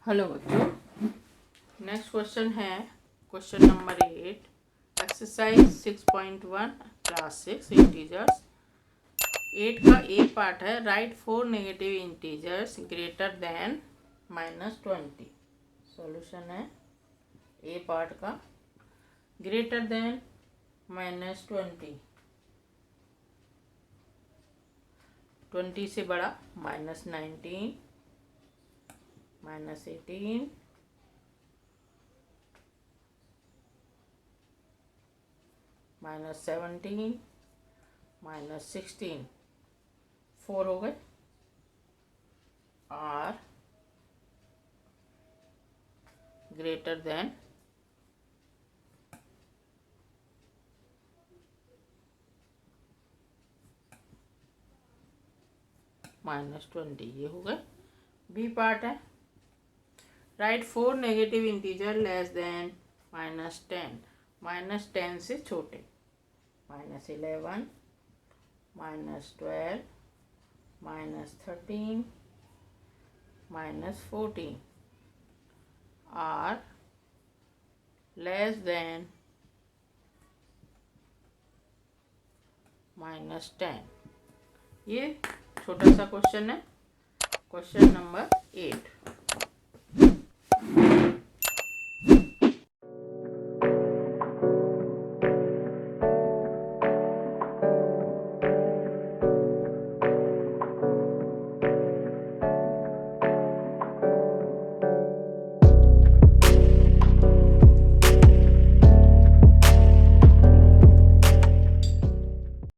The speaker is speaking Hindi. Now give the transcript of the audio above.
हेलो बच्चों, नेक्स्ट क्वेश्चन है question number 8 exercise 6.1 class 6 integers 8 का ए पार्ट है। Right 4 negative integers greater than -20। Solution है ए पार्ट का ग्रेटर देन -20, 20 से बड़ा -19, -18, -17, -16, 4 हो गए। आर ग्रेटर देन -20, ये हो गए। बी पार्ट है right 4 negative integer less than -10, -10 से छोटे, -11, -12, -13, -14 आर लेस देन -10। ये छोटा सा क्वेश्चन है, क्वेश्चन नंबर 8।